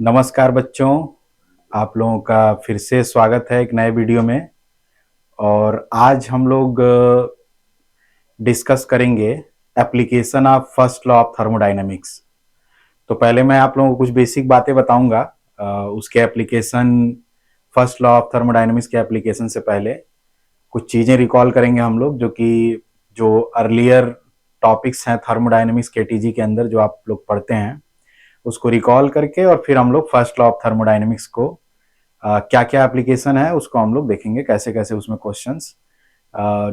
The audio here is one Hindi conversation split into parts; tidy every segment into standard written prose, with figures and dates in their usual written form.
नमस्कार बच्चों, आप लोगों का फिर से स्वागत है एक नए वीडियो में। और आज हम लोग डिस्कस करेंगे application of first law of thermodynamics. तो पहले मैं आप लोगों को कुछ बेसिक बातें बताऊंगा उसके application, first law of thermodynamics के एप्लीकेशन से पहले कुछ चीज़ें रिकॉल करेंगे हम लोग, जो अर्लियर टॉपिक्स हैं थर्मोडायनेमिक्स केटीजी के अंदर जो आप लोग पढ़ते हैं उसको रिकॉल करके, और फिर हम लोग फर्स्ट लॉ ऑफ थर्मोडायनेमिक्स को क्या क्या एप्लीकेशन है उसको हम लोग देखेंगे, कैसे कैसे उसमें क्वेश्चंस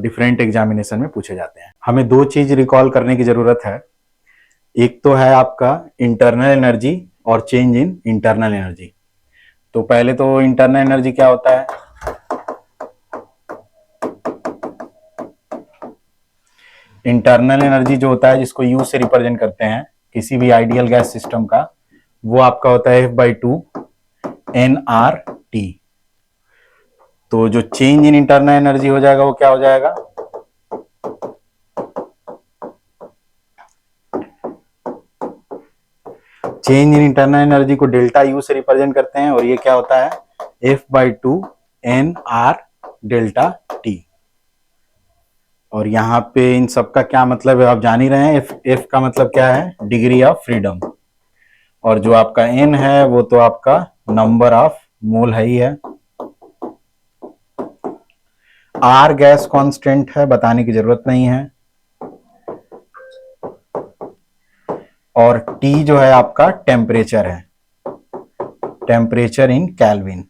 डिफरेंट एग्जामिनेशन में पूछे जाते हैं। हमें दो चीज रिकॉल करने की जरूरत है। एक तो है आपका इंटरनल एनर्जी और चेंज इन इंटरनल एनर्जी। तो पहले तो इंटरनल एनर्जी क्या होता है? इंटरनल एनर्जी जो होता है, जिसको यू से रिप्रेजेंट करते हैं किसी भी आइडियल गैस सिस्टम का, वो आपका होता है F/2 nRT। तो जो चेंज इन इंटरनल एनर्जी हो जाएगा वो क्या हो जाएगा? चेंज इन इंटरनल एनर्जी को डेल्टा यू से रिप्रेजेंट करते हैं, और ये क्या होता है? F/2 nR delta T. और यहाँ पे इन सब का क्या मतलब है आप जान ही रहे हैं। F का मतलब क्या है? Degree of freedom. और जो आपका N है वो तो आपका नंबर ऑफ मोल है ही है। R गैस कांस्टेंट है, बताने की जरूरत नहीं है। और T जो है आपका टेम्परेचर है, टेम्परेचर इन केल्विन।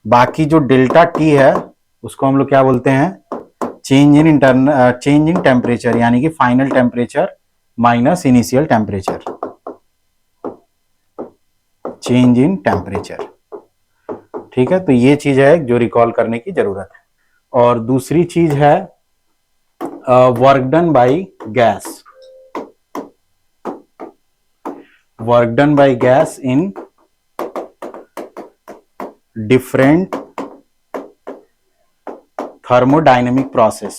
बाकी जो डेल्टा टी है उसको हम लोग क्या बोलते हैं? चेंज इन टेम्परेचर, यानी कि final temperature minus initial temperature, change in temperature. ठीक है, तो ये चीज है जो रिकॉल करने की जरूरत है। और दूसरी चीज है work done by gas, work done by gas in different thermodynamic process.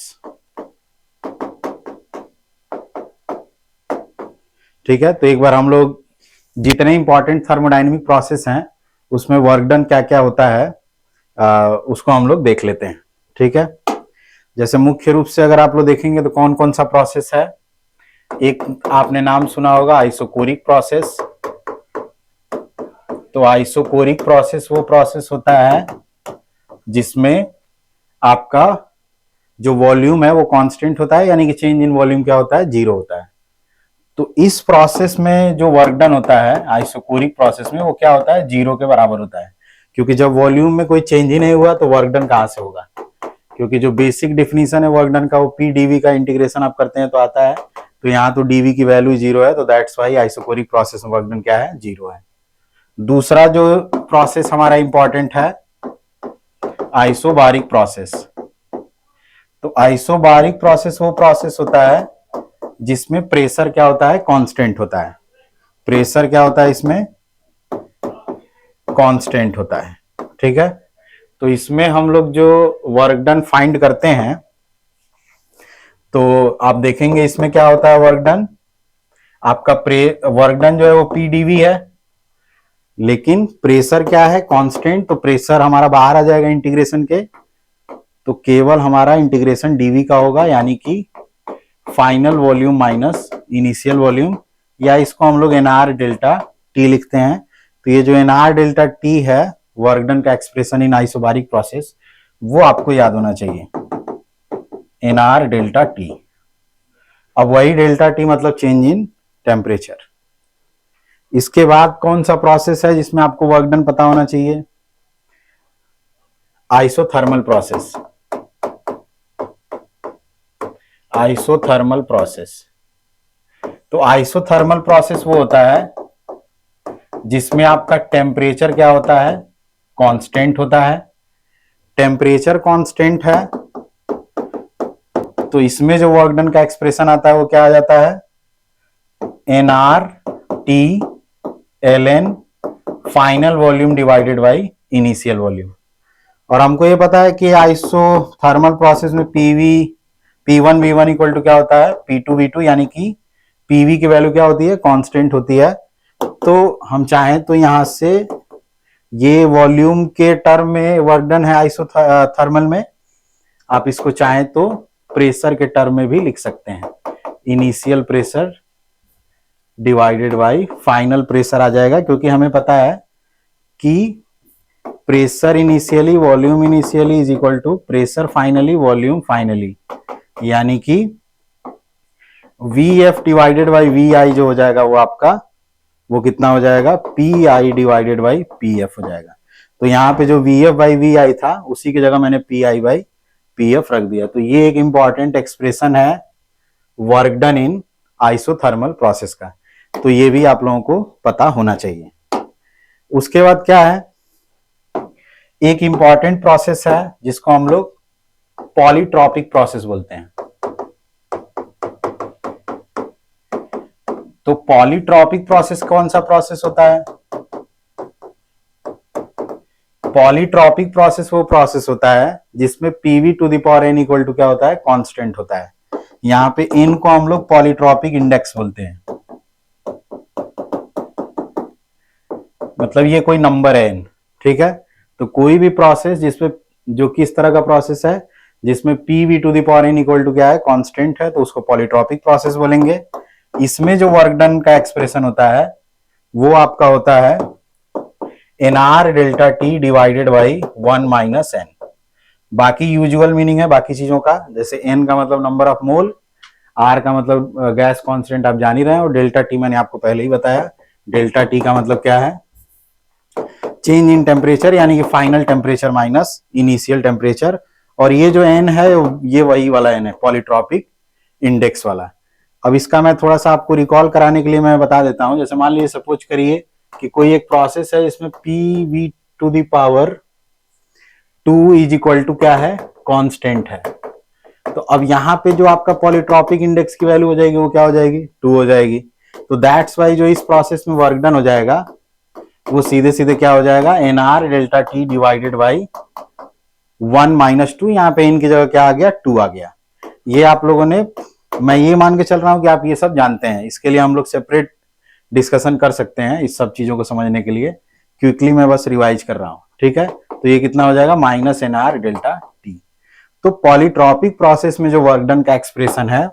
ठीक है, तो एक बार हम लोग जितने इंपॉर्टेंट थर्मोडायनेमिक प्रोसेस हैं उसमें वर्क डन क्या क्या होता है उसको हम लोग देख लेते हैं। ठीक है, जैसे मुख्य रूप से अगर आप लोग देखेंगे तो कौन कौन सा प्रोसेस है। एक आपने नाम सुना होगा आइसोकोरिक प्रोसेस। तो आइसोकोरिक प्रोसेस वो प्रोसेस होता है जिसमें आपका जो वॉल्यूम है वो कांस्टेंट होता है, यानी कि चेंज इन वॉल्यूम क्या होता है? जीरो होता है। तो इस प्रोसेस में जो वर्क डन होता है आइसोकोरिक प्रोसेस में, वो क्या होता है? जीरो के बराबर होता है। क्योंकि जब वॉल्यूम में कोई चेंज ही नहीं हुआ तो वर्क डन कहां से होगा? क्योंकि जो बेसिक डिफिनीशन है वर्क डन का वो पी डीवी का इंटीग्रेशन आप करते हैं तो आता है। तो यहाँ तो डीवी की वैल्यू जीरो है, तो दैट्स वाई आइसोकोरिक प्रोसेस में वर्क डन क्या है? जीरो है। दूसरा जो प्रोसेस हमारा इंपॉर्टेंट है आइसोबारिक प्रोसेस। तो आइसोबारिक प्रोसेस वो प्रोसेस होता है जिसमें प्रेशर क्या होता है? कांस्टेंट होता है। प्रेशर क्या होता है इसमें? कांस्टेंट होता है। ठीक है, तो इसमें हम लोग जो वर्क डन फाइंड करते हैं तो आप देखेंगे इसमें क्या होता है वर्क डन। आपका वर्क डन जो है वो पीडीवी है, लेकिन प्रेशर क्या है? कांस्टेंट। तो प्रेशर हमारा बाहर आ जाएगा इंटीग्रेशन के, तो केवल हमारा इंटीग्रेशन डीवी का होगा, यानी कि final volume minus initial volume, या इसको हम लोग एनआर डेल्टा टी लिखते हैं। तो ये जो एनआर डेल्टा टी है वर्क डन का एक्सप्रेशन इन आइसोबारिक प्रोसेस, वो आपको याद होना चाहिए, एनआर डेल्टा टी। अब वही डेल्टा टी मतलब चेंज इन टेम्परेचर। इसके बाद कौन सा प्रोसेस है जिसमें आपको वर्क डन पता होना चाहिए? Isothermal process. आइसोथर्मल प्रोसेस, तो आइसोथर्मल प्रोसेस वो होता है जिसमें आपका टेम्परेचर क्या होता है? कांस्टेंट होता है। टेम्परेचर कांस्टेंट है तो इसमें जो वर्क डन का एक्सप्रेशन आता है वो क्या आ जाता है? N R T L N final volume divided by initial volume. और हमको ये पता है कि आइसोथर्मल प्रोसेस में PV P1 V1 equal to क्या होता है? P2 V2, यानी कि पीवी की वैल्यू क्या होती है? कांस्टेंट होती है। तो हम चाहें तो यहां से ये वॉल्यूम के टर्म में वर्क डन है आइसोथर्मल में, आप इसको चाहें तो प्रेशर के टर्म में भी लिख सकते हैं। Initial pressure divided by final pressure आ जाएगा, क्योंकि हमें पता है कि pressure initially volume initially is equal to pressure finally volume finally, यानी कि Vf डिवाइडेड बाई Vi जो हो जाएगा वो आपका वो कितना हो जाएगा, Pi डिवाइडेड बाई Pf हो जाएगा। तो यहाँ पे जो Vf बाई Vi था उसी की जगह मैंने Pi बाई Pf रख दिया। तो ये एक इंपॉर्टेंट एक्सप्रेशन है work done in isothermal process का, तो ये भी आप लोगों को पता होना चाहिए। उसके बाद क्या है, एक इंपॉर्टेंट प्रोसेस है जिसको हम लोग पॉलीट्रॉपिक प्रोसेस बोलते हैं। तो पॉलीट्रॉपिक प्रोसेस कौन सा प्रोसेस होता है? पॉलीट्रॉपिक प्रोसेस वो प्रोसेस होता है जिसमें PV to the power N equal to क्या होता है, कांस्टेंट होता है। यहां पे एन को हम लोग पॉलीट्रॉपिक इंडेक्स बोलते हैं, मतलब ये कोई नंबर है एन, ठीक है। तो कोई भी प्रोसेस जिसमें जो किस तरह का प्रोसेस है जिसमें PV to the power N equal to क्या है, कांस्टेंट है, तो उसको पॉलीट्रॉपिक प्रोसेस बोलेंगे। इसमें जो वर्क डन का एक्सप्रेशन होता है वो आपका होता है nr delta T divided by 1 minus N. बाकी यूजुअल मीनिंग है बाकी चीजों का, जैसे n का मतलब नंबर ऑफ मोल, r का मतलब गैस कांस्टेंट आप जान ही रहे हैं, और डेल्टा टी मैंने आपको पहले ही बताया। डेल्टा टी का मतलब क्या है, चेंज इन टेम्परेचर, यानी कि final temperature minus initial temperature. और ये जो n है ये वही वाला n है, पॉलीट्रॉपिक इंडेक्स वाला। अब इसका मैं थोड़ा सा आपको रिकॉल कराने के लिए मैं बता देता हूं। जैसे मान लीजिए सपोज करिए कि कोई एक प्रोसेस है इसमें P to the power 2 is equal to क्या है, कांस्टेंट है। तो अब यहाँ पे जो आपका पॉलीट्रॉपिक इंडेक्स की वैल्यू हो जाएगी वो क्या हो जाएगी, 2 हो जाएगी। तो दैट्स वाई जो इस प्रोसेस में वर्क डन हो जाएगा वो सीधे सीधे क्या हो जाएगा, nr delta T divided by 1 minus 2, यहाँ पे इनकी जगह क्या आ गया, 2 आ गया। ये आप लोगों ने, मैं ये मान के चल रहा हूं कि आप ये सब जानते हैं, इसके लिए हम लोग सेपरेट डिस्कशन कर सकते हैं इस सब चीजों को समझने के लिए। क्विकली मैं बस रिवाइज कर रहा हूं, ठीक है। तो ये कितना हो जाएगा, माइनस nr डेल्टा टी। तो पॉलीट्रॉपिक प्रोसेस में जो वर्क डन का एक्सप्रेशन है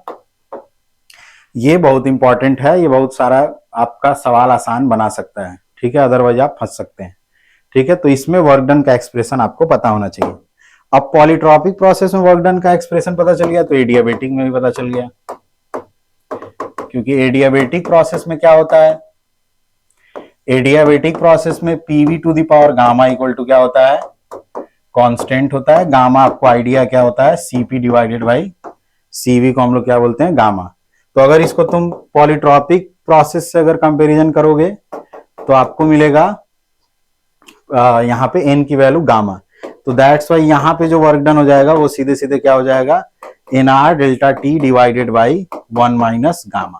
ये बहुत इंपॉर्टेंट है, ये बहुत सारा आपका सवाल आसान बना सकता है, ठीक है, अदरवाइज आप फंस सकते हैं, ठीक है। तो इसमें वर्क डन का एक्सप्रेशन आपको पता होना चाहिए। अब पॉलीट्रॉपिक प्रोसेस में वर्क डन का एक्सप्रेशन पता चल गया तो एडियाबेटिक में भी पता चल गया, क्योंकि एडियाबेटिक प्रोसेस में क्या होता है, एडियाबेटिक प्रोसेस में PV to the power gamma equal to क्या होता है, कांस्टेंट होता है। गामा आपको आइडिया क्या होता है, सीपी डिवाइडेड बाई सीवी को हम लोग क्या बोलते हैं, गामा। तो अगर इसको तुम पॉलीट्रॉपिक प्रोसेस से अगर कंपैरिजन करोगे तो आपको मिलेगा यहाँ पे एन की वैल्यू गामा। तो दैट्स वाई यहाँ पे जो वर्क डन हो जाएगा वो सीधे सीधे क्या हो जाएगा, nr delta T divided by 1 minus gamma.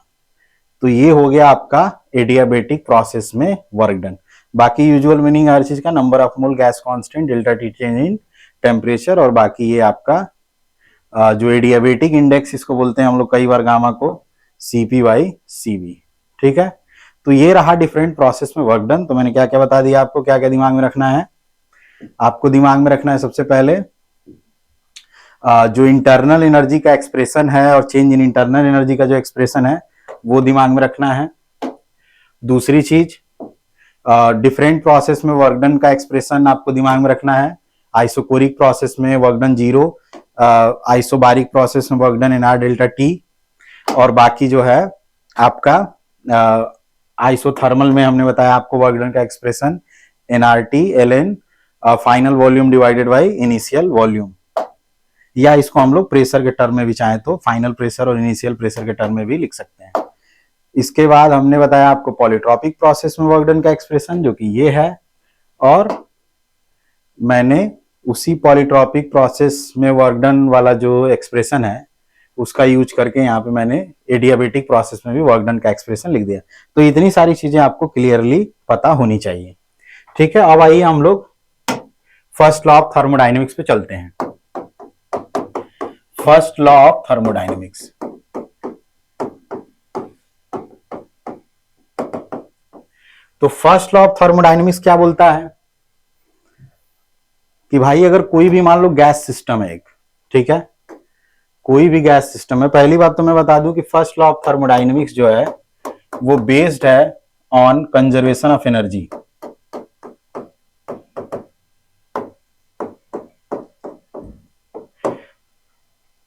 तो ये हो गया आपका एडियाबेटिक प्रोसेस में वर्क डन। बाकी यूजुअल मीनिंग हर चीज का, number of mole, gas constant, delta T change in temperature, और बाकी ये आपका जो एडियाबेटिक इंडेक्स इसको बोलते हैं हम लोग कई बार गामा को, सीपी बाई सीवी, ठीक है। तो ये रहा डिफरेंट प्रोसेस में वर्क डन। तो मैंने क्या क्या बता दिया आपको, क्या क्या दिमाग में रखना है, आपको दिमाग में रखना है सबसे पहले जो इंटरनल एनर्जी का एक्सप्रेशन है और चेंज इन इंटरनल एनर्जी का जो एक्सप्रेशन है वो दिमाग में रखना है। दूसरी चीज, डिफरेंट प्रोसेस में वर्क डन का एक्सप्रेशन आपको दिमाग में रखना है। आइसोकोरिक प्रोसेस में वर्क डन 0, आइसोबारिक प्रोसेस में work done nr delta T, और बाकी जो है आपका आइसोथर्मल में हमने बताया आपको वर्क डन का expression nRT ln final volume divided by initial volume, या इसको हम लोग प्रेशर के टर्म में भी चाहें तो फाइनल प्रेशर और इनिशियल प्रेशर के टर्म में भी लिख सकते हैं। इसके बाद हमने बताया आपको पॉलीट्रॉपिक प्रोसेस में वर्क डन का एक्सप्रेशन जो कि ये है, और मैंने उसी पॉलीट्रॉपिक प्रोसेस में वर्क डन वाला जो एक्सप्रेशन है उसका यूज करके यहाँ पे मैंने एडियाबेटिक प्रोसेस में भी वर्क डन का एक्सप्रेशन लिख दिया। तो इतनी सारी चीजें आपको क्लियरली पता होनी चाहिए, ठीक है। अब आइए हम लोग फर्स्ट लॉ ऑफ थर्मोडायनेमिक्स पे चलते हैं। फर्स्ट लॉ ऑफ थर्मोडायनेमिक्स, तो फर्स्ट लॉ ऑफ थर्मोडायनेमिक्स क्या बोलता है कि भाई अगर कोई भी मान लो गैस सिस्टम है एक, ठीक है, कोई भी गैस सिस्टम है, पहली बात तो मैं बता दूं कि फर्स्ट लॉ ऑफ थर्मोडायनेमिक्स जो है वो बेस्ड है on conservation of energy.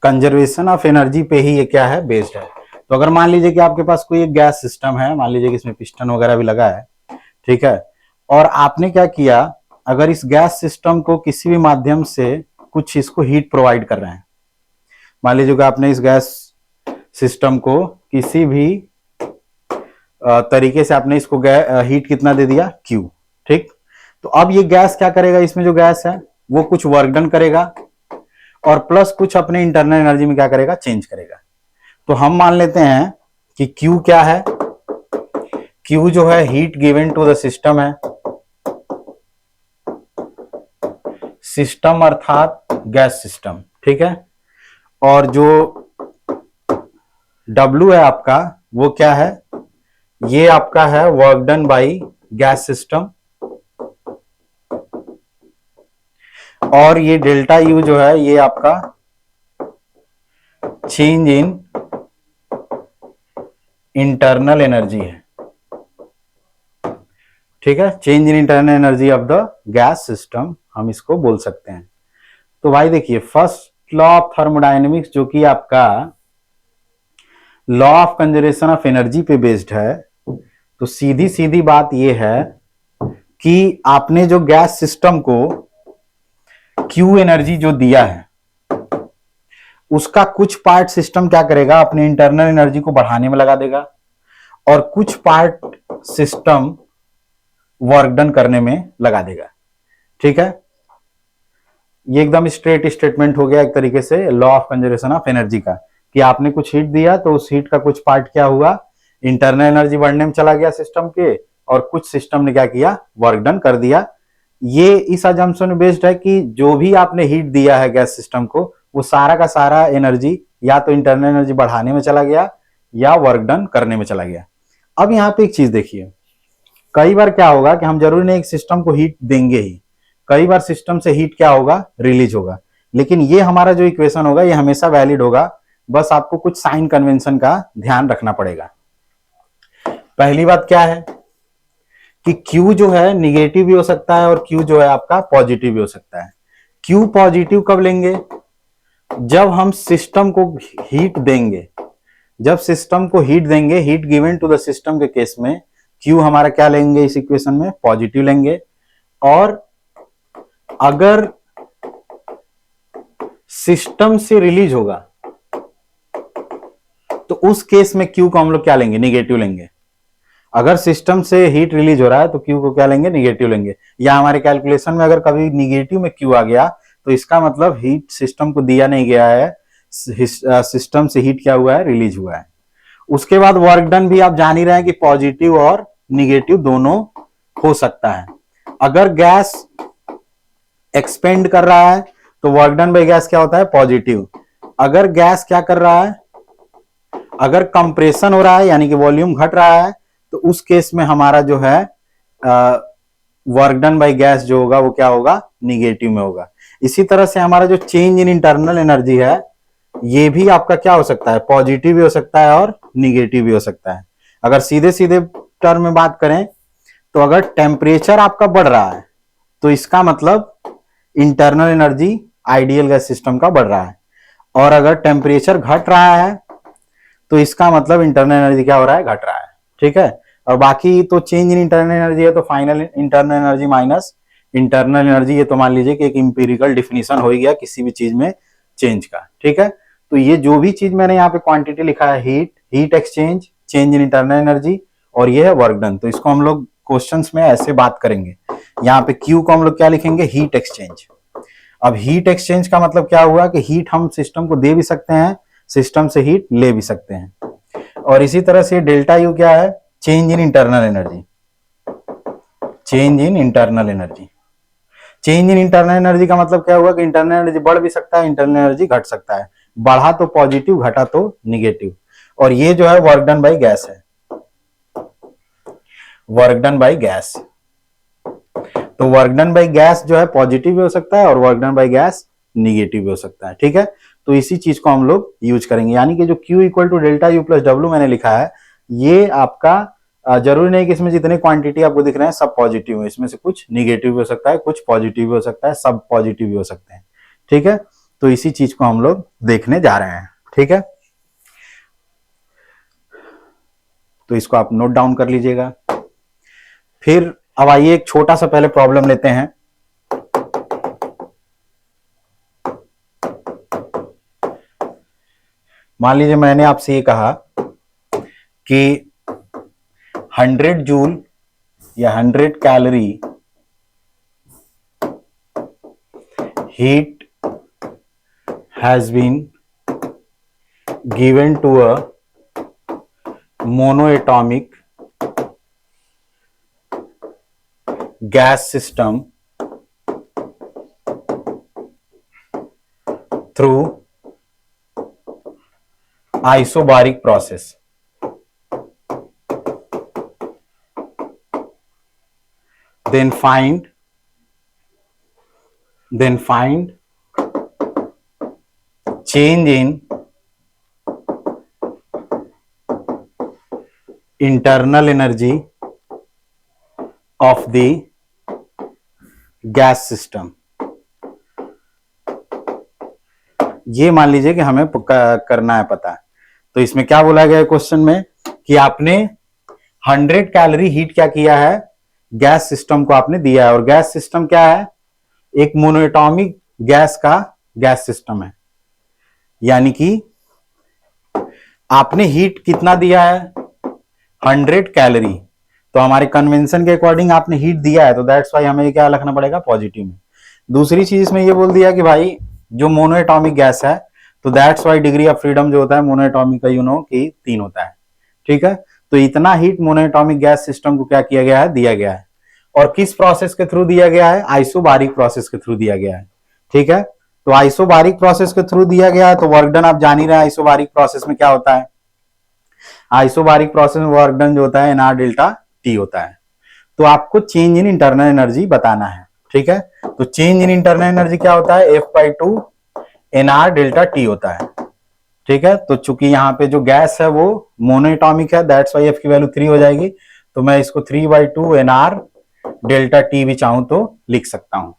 Conservation of energy पे ही ये क्या है, बेस्ड है। तो अगर मान लीजिए कि आपके पास कोई एक गैस सिस्टम है, मान लीजिए कि इसमें पिस्टन वगैरह भी लगा है, ठीक है, और आपने क्या किया, अगर इस गैस सिस्टम को किसी भी माध्यम से कुछ इसको हीट प्रोवाइड कर रहे हैं, मान लीजिए कि आपने इस गैस सिस्टम को किसी भी तरीके से आपने इसको हीट कितना दे दिया, Q, ठीक। तो अब ये गैस क्या करेगा, इसमें जो गैस है वो कुछ वर्क डन करेगा और प्लस कुछ अपने इंटरनल एनर्जी में क्या करेगा, चेंज करेगा। तो हम मान लेते हैं कि Q क्या है, Q जो है heat given to the system है, सिस्टम अर्थात गैस सिस्टम, ठीक है। और जो W है आपका वो क्या है, ये आपका है work done by gas system, और ये डेल्टा U जो है ये आपका चेंज इन इंटरनल एनर्जी है, ठीक है, change in internal energy of the gas system हम इसको बोल सकते हैं। तो भाई देखिए फर्स्ट लॉ ऑफ थर्मोडायनेमिक्स जो कि आपका law of conservation of energy पे बेस्ड है, तो सीधी सीधी बात यह है कि आपने जो गैस सिस्टम को Q एनर्जी जो दिया है उसका कुछ पार्ट सिस्टम क्या करेगा, अपने इंटरनल एनर्जी को बढ़ाने में लगा देगा और कुछ पार्ट सिस्टम वर्क डन करने में लगा देगा, ठीक है। ये एकदम स्ट्रेट स्टेटमेंट हो गया एक तरीके से law of conservation of energy का, कि आपने कुछ हीट दिया तो उस हीट का कुछ पार्ट क्या हुआ, इंटरनल एनर्जी बढ़ने में चला गया सिस्टम के, और कुछ सिस्टम ने क्या किया, वर्क डन कर दिया। ये इस अजम्पशन में बेस्ड है कि जो भी आपने हीट दिया है गैस सिस्टम को वो सारा का सारा एनर्जी या तो इंटरनल एनर्जी बढ़ाने में चला गया या वर्क डन करने में चला गया। अब यहाँ पे एक चीज देखिए, कई बार क्या होगा कि हम जरूरी नहीं एक सिस्टम को हीट देंगे ही, कई बार सिस्टम से हीट क्या होगा, रिलीज होगा, लेकिन ये हमारा जो इक्वेशन होगा ये हमेशा वैलिड होगा, बस आपको कुछ साइन कन्वेंशन का ध्यान रखना पड़ेगा। पहली बात क्या है कि Q जो है निगेटिव भी हो सकता है और Q जो है आपका पॉजिटिव भी हो सकता है। Q पॉजिटिव कब लेंगे, जब हम सिस्टम को हीट देंगे, जब सिस्टम को हीट देंगे, heat given to the system के केस में Q हमारा क्या लेंगे इस इक्वेशन में, पॉजिटिव लेंगे। और अगर सिस्टम से रिलीज होगा तो उस केस में Q को हम लोग क्या लेंगे, निगेटिव लेंगे। अगर सिस्टम से हीट रिलीज हो रहा है तो Q को क्या लेंगे, निगेटिव लेंगे। या हमारे कैलकुलेशन में अगर कभी निगेटिव में Q आ गया तो इसका मतलब हीट सिस्टम को दिया नहीं गया है, सिस्टम से हीट क्या हुआ है, रिलीज हुआ है। उसके बाद वर्क डन भी आप जान ही रहे हैं कि पॉजिटिव और निगेटिव दोनों हो सकता है। अगर गैस एक्सपेंड कर रहा है तो वर्क डन बाय गैस क्या होता है, पॉजिटिव। अगर गैस क्या कर रहा है, अगर कंप्रेशन हो रहा है यानी कि वॉल्यूम घट रहा है तो उस केस में हमारा जो है वर्क डन बाय गैस जो होगा वो क्या होगा, निगेटिव में होगा। इसी तरह से हमारा जो चेंज इन इंटरनल एनर्जी है ये भी आपका क्या हो सकता है, पॉजिटिव भी हो सकता है और निगेटिव भी हो सकता है। अगर सीधे सीधे टर्म में बात करें तो अगर टेम्परेचर आपका बढ़ रहा है तो इसका मतलब internal energy ideal gas system का बढ़ रहा है, और अगर टेम्परेचर घट रहा है तो इसका मतलब इंटरनल एनर्जी क्या हो रहा है, घट रहा है, ठीक है। और बाकी तो चेंज इन इंटरनल एनर्जी है तो final internal energy minus internal energy, ये तो मान लीजिए कि एक इंपीरिकल डिफिनीशन हो गया किसी भी चीज में चेंज का, ठीक है। तो ये जो भी चीज मैंने यहाँ पे क्वांटिटी लिखा है, heat exchange, change in internal energy, और ये है वर्क डन, तो इसको हम लोग क्वेश्चंस में ऐसे बात करेंगे। यहाँ पे Q को हम लोग क्या लिखेंगे, हीट एक्सचेंज। अब हीट एक्सचेंज का मतलब क्या हुआ कि हीट हम सिस्टम को दे भी सकते हैं, सिस्टम से हीट ले भी सकते हैं। और इसी तरह से डेल्टा यू क्या है, change in internal energy, change in internal energy. Change in internal energy का मतलब क्या हुआ कि इंटरनल एनर्जी बढ़ भी सकता है, इंटरनल एनर्जी घट सकता है, बढ़ा तो पॉजिटिव, घटा तो निगेटिव। और ये जो है वर्क डन बाय गैस है। Work done by gas. तो वर्क डन बाय गैस जो है पॉजिटिव भी हो सकता है और work done by gas negative भी हो सकता है, ठीक है। तो इसी चीज को हम लोग यूज करेंगे, यानी कि जो Q equal to delta U plus W मैंने लिखा है, ये आपका जरूरी नहीं कि इसमें जितने क्वांटिटी आपको दिख रहे हैं सब पॉजिटिव है, इसमें से कुछ निगेटिव भी हो सकता है, कुछ पॉजिटिव भी हो सकता है, सब पॉजिटिव भी हो सकते हैं, ठीक है। तो इसी चीज को हम लोग देखने जा रहे हैं, ठीक है। तो इसको आप नोट डाउन कर लीजिएगा। फिर अब आइए एक छोटा सा पहले प्रॉब्लम लेते हैं। मान लीजिए मैंने आपसे ये कहा कि 100 जूल या 100 calorie heat has been given to a monoatomic gas system through isobaric process. Then find change in internal energy of the gas system. ये मान लीजिए कि हमें करना है पता। तो इसमें क्या बोला गया है क्वेश्चन में कि आपने 100 कैलोरी हीट क्या किया है, गैस सिस्टम को आपने दिया है, और गैस सिस्टम क्या है, एक मोनोएटॉमिक गैस का गैस सिस्टम है, यानी कि आपने हीट कितना दिया है 100 कैलोरी। तो हमारे कन्वेंशन के अकॉर्डिंग आपने हीट दिया है, तो दैट्स वाई हमें क्या लिखना पड़ेगा, पॉजिटिव में। दूसरी चीज इसमें ये बोल दिया कि भाई जो मोनोएटॉमिक गैस है, तो that's why degree of freedom जो होता है मोनोएटॉमिक का, यू नो कि 3 होता है, ठीक है। तो इतना हीट मोनोएटॉमिक गैस सिस्टम को क्या किया गया है, दिया गया है, और किस प्रोसेस के थ्रू दिया गया है, आइसोबारिक प्रोसेस के थ्रू दिया गया है, ठीक है। तो आइसोबारिक प्रोसेस के थ्रू दिया गया है, तो वर्क डन आप जान ही रहे हैं आइसोबारिक प्रोसेस में क्या होता है। आइसोबारिक प्रोसेस में वर्क डन जो होता है NR डेल्टा T होता है। तो आपको चेंज इन इंटरनल एनर्जी बताना है, ठीक है। तो चेंज इन इंटरनल एनर्जी क्या होता है, F/2 NR डेल्टा T होता है, ठीक है। तो चूंकि यहाँ पे जो गैस है वो मोनोएटॉमिक है, दैट्स वाई F की वैल्यू 3 हो जाएगी। तो मैं इसको 3/2 NR डेल्टा T भी चाहूं तो लिख सकता हूं,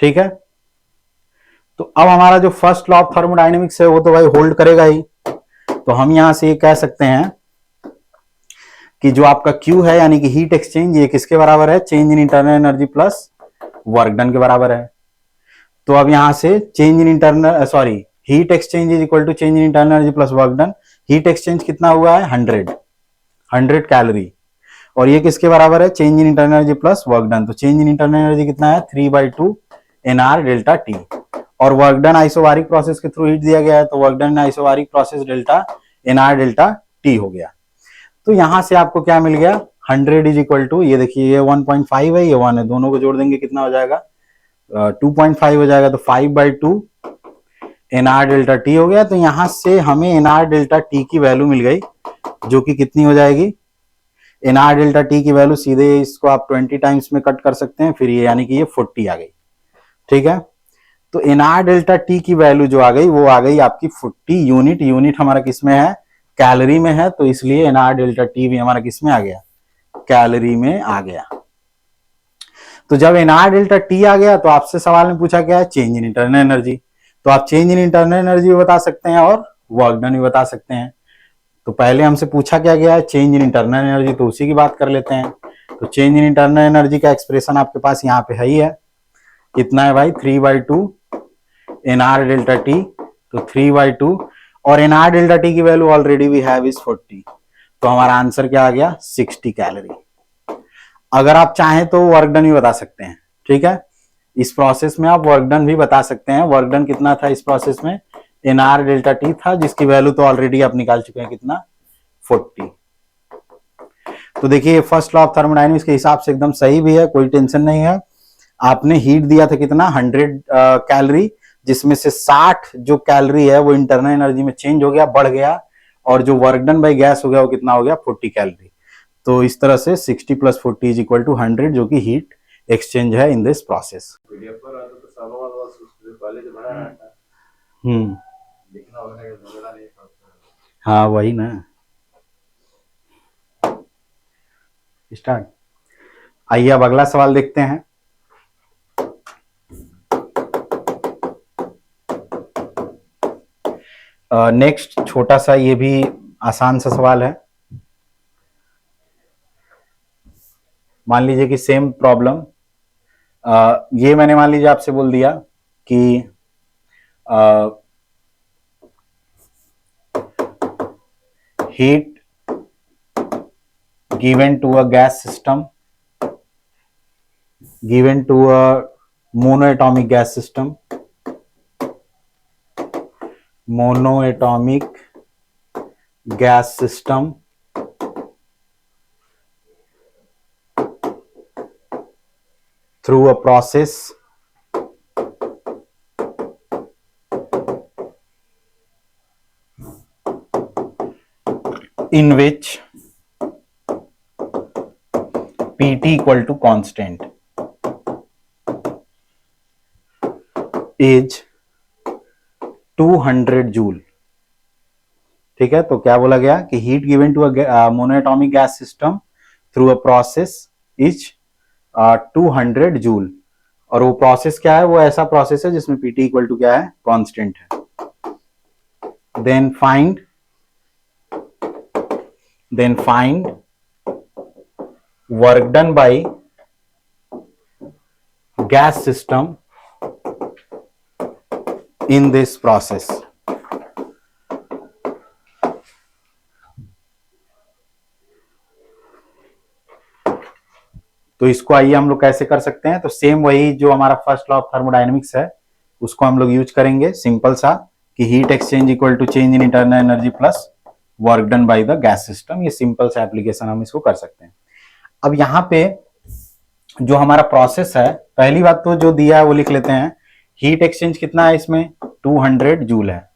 ठीक है। तो अब हमारा जो फर्स्ट लॉ ऑफ थर्मोडायनेमिक्स है वो तो भाई होल्ड करेगा ही। तो हम यहां से ये कह सकते हैं कि जो आपका Q है यानी कि हीट एक्सचेंज, ये किसके बराबर है, change in internal energy plus work done के बराबर है। तो अब यहां से change in internal heat exchange is equal to change in internal energy plus work done. Heat exchange कितना हुआ है, 100 कैलोरी, और ये किसके बराबर है, change in internal energy plus work done. तो चेंज इन इंटरनल एनर्जी कितना है, 3/2 NR डेल्टा T, और वर्क डन आइसोबारिक प्रोसेस के थ्रू हीट दिया गया है, तो work done isobaric process delta NR delta T हो गया। तो यहां से आपको क्या मिल गया, 100 इज इक्वल टू, ये देखिए ये 1.5 है, ये 1 है, दोनों को जोड़ देंगे कितना हो जाएगा, 2.5 हो जाएगा। तो 5/2 NR डेल्टा T हो गया। तो यहां से हमें NR डेल्टा T की वैल्यू मिल गई, जो कि कितनी हो जाएगी, NR डेल्टा T की वैल्यू सीधे इसको आप 20 टाइम्स में कट कर सकते हैं, फिर ये यानी कि ये 40 आ गई, ठीक है। तो NR डेल्टा T की वैल्यू जो आ गई वो आ गई आपकी 40 यूनिट। यूनिट हमारा किसमें है, कैलोरी में है, तो इसलिए NR डेल्टा T भी हमारा किसमें आ गया, कैलोरी में आ गया। तो जब NR डेल्टा T आ गया तो आपसे सवाल में पूछा गया है चेंज इन इंटरनल एनर्जी। तो आप चेंज इन इंटरनल एनर्जी भी बता सकते हैं और वर्क डन भी बता सकते हैं। तो पहले हमसे पूछा क्या गया है, चेंज इन इंटरनल एनर्जी, तो उसी की बात कर लेते हैं। तो चेंज इन इंटरनल एनर्जी का एक्सप्रेशन आपके पास यहाँ पे है ही है, कितना है भाई, 3/2 NR डेल्टा T। तो 3/2, और NR डेल्टा T की value already we have is 40। तो हमारा आंसर क्या आ गया, 60 कैलोरी। अगर आप चाहें तो वर्क डन भी बता सकते हैं, ठीक है। इस प्रोसेस में आप वर्क डन भी बता सकते हैं। वर्क डन कितना था इस प्रोसेस में, NR डेल्टा T था, जिसकी वैल्यू तो ऑलरेडी आप निकाल चुके हैं, कितना, 40। तो देखिए फर्स्ट लॉ ऑफ थर्मोडायनेमिक्स के हिसाब से एकदम सही भी है, कोई टेंशन नहीं है। आपने हीट दिया था कितना, 100 कैलोरी, जिसमें से 60 जो कैलोरी है वो इंटरनल एनर्जी में चेंज हो गया, बढ़ गया, और जो वर्क डन बाय गैस हो गया वो कितना हो गया, 40 कैलोरी। तो इस तरह से 60 + 40 इज इक्वल टू 100 जो कि हीट एक्सचेंज है इन दिस प्रोसेस। हाँ वही ना। स्टार्ट। आइए अब अगला सवाल देखते हैं। नेक्स्ट छोटा सा ये भी आसान सा सवाल है। मान लीजिए कि सेम प्रॉब्लम, ये मैंने मान लीजिए आपसे बोल दिया कि heat given to a gas system, given to a monoatomic gas system, monoatomic gas system through a process in which Pt equal to constant is 200 joule. ठीक है, तो क्या बोला गया कि heat given to a monoatomic gas system through a process is 200 joule. और वो प्रोसेस क्या है? वो ऐसा प्रोसेस है जिसमें Pt इक्वल टू क्या है? कांस्टेंट है। Then find work done by gas system in this process। तो इसको आइए हम लोग कैसे कर सकते हैं। तो सेम वही जो हमारा फर्स्ट लॉ ऑफ थर्मोडायनेमिक्स है उसको हम लोग यूज करेंगे, सिंपल सा कि heat exchange equal to change in internal energy plus work done by the gas system. ये सिंपल सा एप्लीकेशन हम इसको कर सकते हैं। अब यहाँ पे जो हमारा प्रोसेस है, पहली बात तो जो दिया है वो लिख लेते हैं। हीट एक्सचेंज कितना है इसमें? 200 जूल है।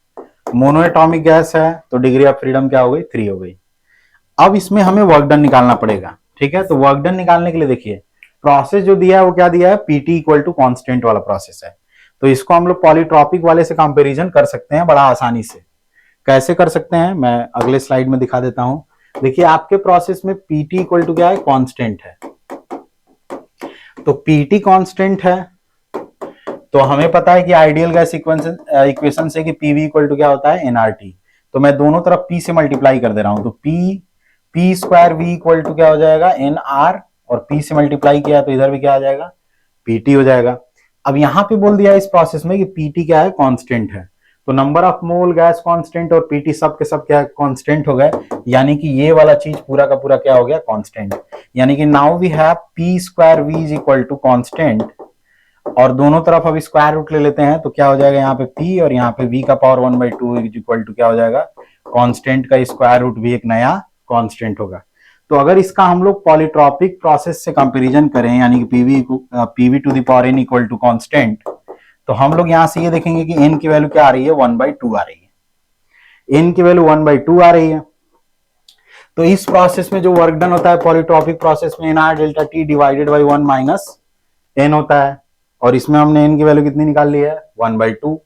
मोनोएटॉमिक गैस है तो डिग्री ऑफ फ्रीडम क्या हो गई? 3 हो गई। अब इसमें हमें वर्क डन निकालना पड़ेगा। ठीक है, तो वर्क डन निकालने के लिए देखिए प्रोसेस जो दिया है वो क्या दिया है? पीटी इक्वल टू कांस्टेंट वाला प्रोसेस है। तो इसको हम लोग पॉलीट्रॉपिक वाले से कंपैरिजन कर सकते हैं बड़ा आसानी से। कैसे कर सकते हैं मैं अगले स्लाइड में दिखा देता हूं। देखिए आपके प्रोसेस में पीटी इक्वल टू क्या है? कांस्टेंट है। तो पीटी कांस्टेंट है तो हमें पता है कि आइडियल गैस इक्वेशन से कि पीवी इक्वल टू क्या होता है? एनआरटी। तो मैं दोनों तरफ पी से मल्टीप्लाई कर दे रहा हूं। तो P square V equal to क्या हो जाएगा? N R. और पी से मल्टीप्लाई किया तो इधर भी क्या आ जाएगा? पीटी हो जाएगा। अब यहां पे बोल दिया इस प्रोसेस में कि पीटी क्या है? कांस्टेंट है। तो number of mole gas constant और पीटी सब के सब क्या कांस्टेंट हो गए, यानी कि ये वाला चीज पूरा का पूरा क्या हो गया? कांस्टेंट। यानी कि now we have P square V is equal to constant. और दोनों तरफ अब स्क्वायर रूट ले लेते हैं तो क्या हो जाएगा? यहाँ पे p और यहाँ पे v का पावर 1/2 इज इक्वल टू क्या हो जाएगा? कांस्टेंट का स्क्वायर रूट भी एक नया कांस्टेंट होगा। तो अगर इसका हम लोग पॉलीट्रॉपिक प्रोसेस से कंपैरिजन करें, यानी कि pv to the power n equal to constant, तो हम लोग यहां से ये देखेंगे कि n की वैल्यू क्या आ रही है? 1/2 आ रही है। n की वैल्यू 1/2 आ रही है। तो इस प्रोसेस में जो वर्क डन होता है पॉलीट्रॉपिक प्रोसेस में nr delta t divided by 1 minus n होता है। और इसमें हमने n की वैल्यू कितनी निकाल ली है? 1/2।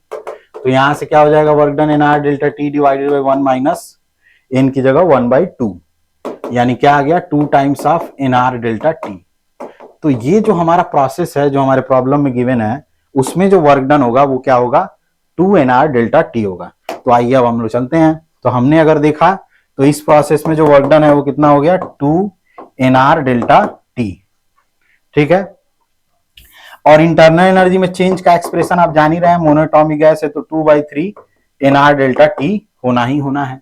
तो यहां से क्या हो जाएगा? Work done nr delta t divided by 1 minus n की जगह 1/2, यानी क्या आ गया? 2 times of nr delta t। तो ये जो हमारा प्रोसेस है जो हमारे प्रॉब्लम में गिवन है उसमें जो वर्क डन होगा वो क्या होगा? 2 nr डेल्टा t होगा। तो आइए अब हम लोग चलते हैं। तो हमने अगर देखा तो इस प्रोसेस में जो वर्क डन है वो कितना हो गया? 2 nr डेल्टा t। ठीक है, और इंटरनल एनर्जी में चेंज का एक्सप्रेशन आप जान ही रहे हैं, मोनोएटॉमिक गैस है तो 2/3 nr डेल्टा t होना ही होना है।